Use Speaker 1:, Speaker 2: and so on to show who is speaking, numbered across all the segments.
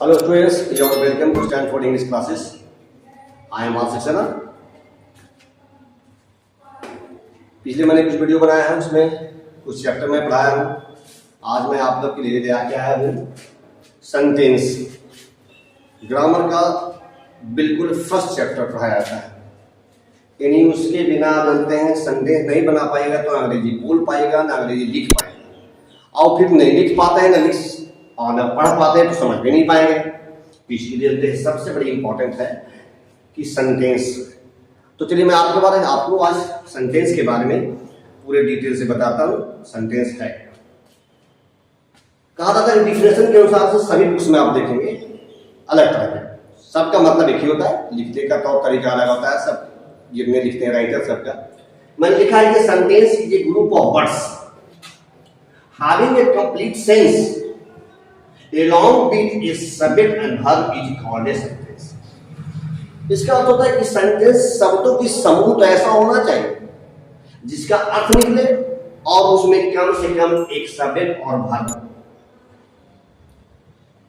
Speaker 1: Hello students, you are welcome to Stanford English classes. I am Asif Sena. पिछले मैंने कुछ video बनाया है, उसमें कुछ चैप्टर में पढ़ाया हूँ. आज मैं आप लोग के लिए लेके आया हूँ सेंटेंस. ग्रामर का बिल्कुल फर्स्ट चैप्टर पढ़ाया जाता है. यानी उसके बिना जानते हैं सेंटेंस नहीं बना पाएगा तो अंग्रेजी बोल पाएगा ना अंग्रेजी लिख पाएगा, और फिर नहीं लिख पाते हैं ना लिख और न पढ़ पाते हैं तो समझ भी नहीं पाएंगे. इसलिए सबसे बड़ी इंपॉर्टेंट है कि सेंटेंस. तो चलिए मैं आपको आज सेंटेंस के बारे में पूरे डिटेल से बताता हूँ. सेंटेंस है कहा जाता है डिफिनेशन के अनुसार से सभी बुक्स में आप देखेंगे अलग तरह का. सबका मतलब एक ही होता है, लिखने का तौर तरीका अलग होता है. सब जितने लिखते हैं राइटर सबका. मैंने लिखा है कि sentence is a group of words having a complete sense along with a subject and verb is called a sentence. इसका अर्थ होता है कि सेंटेंस शब्दों की समूह तो ऐसा होना चाहिए जिसका अर्थ निकले और उसमें कम से कम एक सब्जेक्ट और वर्ब.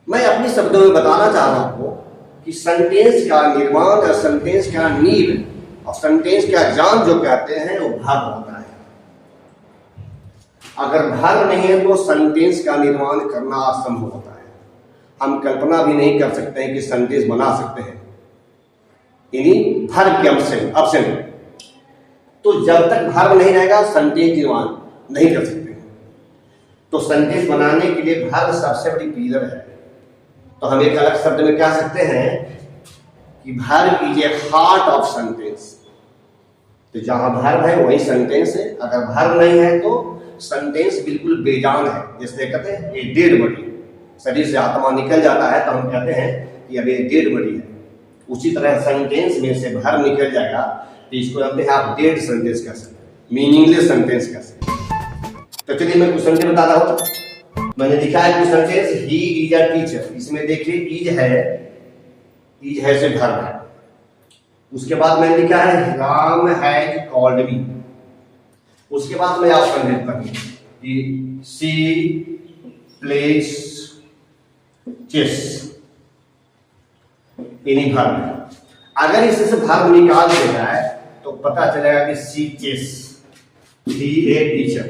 Speaker 1: मैं अपनी शब्दों में बताना चाह रहा हूं कि सेंटेंस का निर्माण और सेंटेंस का नींव और सेंटेंस का जान जो कहते हैं वो वर्ब होता है. अगर वर्ब नहीं है तो सेंटेंस का निर्माण करना असंभव होता है. हम कल्पना भी नहीं कर सकते हैं कि सेंटेंस बना सकते हैं यानी वर्ब के एब्सेंट. तो जब तक वर्ब नहीं रहेगा सेंटेंस निर्माण नहीं कर सकते हैं. तो सेंटेंस बनाने के लिए वर्ब सबसे बड़ी पिलर है. तो हम एक अलग शब्द में कह सकते हैं कि verb is a heart of sentence. तो जहां वर्ब है वही सेंटेंस है. अगर वर्ब नहीं है तो सेंटेंस बिल्कुल बेजान है. जैसे कहते हैं ये डेड बॉडी, शरीर से आत्मा निकल जाता है तो हम कहते हैं कि अब ये डेड बॉडी है. उसी तरह सेंटेंस में से वर्ब निकल जाएगा तो इसको कहते हैं आप डेड सेंटेंस कह सकते हैं, मीनिंगलेस सेंटेंस कह सकते हैं. तो चलिए मैं कुछ सेंटेंस बताता हूं. मैंने लिखा है कुछ sentence he is a teacher. इसमें देखिए इज है से वर्ब है. उसके बाद मैंने लिखा है राम हैज कॉल्ड मी. उसके बाद मैं ऑप्शन देता हूं कि सी प्लेज चेस. यानी वर्ब. अगर इससे से वर्ब निकाल दिया जाए तो पता चलेगा कि she chase, he a teacher,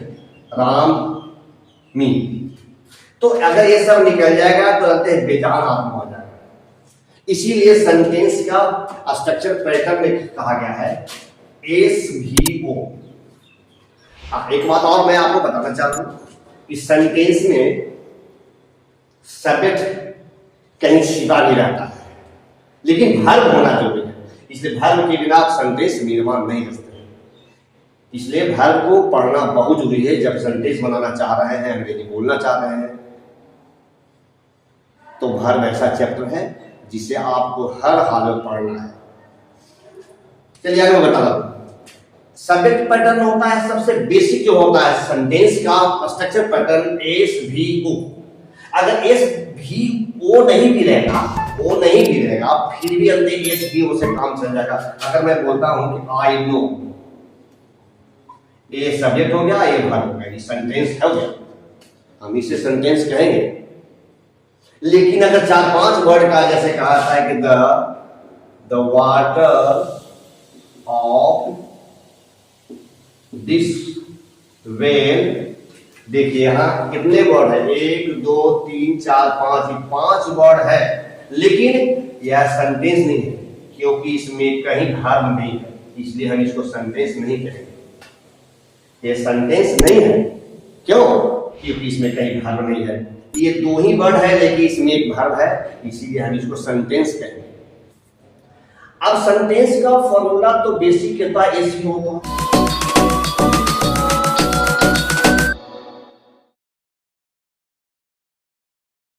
Speaker 1: Ram me. तो अगर ये सब निकल जाएगा तो लगते हैं बेजान आत्मा हो जाएगा. इसीलिए सेंटेंस का स्ट्रक्चर पैटर्न में कहा गया है एस भी ओ. एक बात और मैं आपको बताना चाहता हूं कि सेंटेंस में सब्जेक्ट कहीं छिपा नहीं रहता है, लेकिन वर्ब होना जरूरी है. इसलिए वर्ब के बिना आप सेंटेंस निर्माण नहीं कर सकते. इसलिए वर्ब को पढ़ना बहुत जरूरी है. जब सेंटेंस बनाना चाह रहे हैं, अंग्रेजी बोलना चाह रहे हैं, तो वर्ब ऐसा चैप्टर है जिसे आपको हर हाल में पढ़ना है. चलिए आगे मैं बता रहा हूं. सब्जेक्ट पैटर्न होता है सबसे बेसिक जो होता है सेंटेंस का स्ट्रक्चर पैटर्न एस भी ओ. अगर एस भी ओ नहीं भी रहेगा फिर भी अंदर एस भी ओ से काम चल जाएगा. अगर मैं बोलता हूं कि आई नो, ये सब्जेक्ट हो गया, ये वर्ब हो गया, ये सेंटेंस हो गया, हम इसे सेंटेंस कहेंगे. लेकिन अगर 4-5 वर्ड का जैसे कहा था कि the water of this well. देखिए यहाँ कितने वर्ड है, 1 2 3 4 5 वर्ड है, लेकिन यह सेंटेंस नहीं है क्योंकि इसमें कहीं वर्ब नहीं है. इसलिए हम इसको सेंटेंस नहीं कहेंगे. ये सेंटेंस नहीं है. क्यों? क्योंकि इसमें कहीं वर्ब नहीं है. ये 2 ही वर्ड है लेकिन इसमें एक वर्ब है, इसीलिए हम इसको सेंटेंस कहेंगे. अब सेंटेंस का फॉर्मूला तो बेसिक होता है एस भी होता है.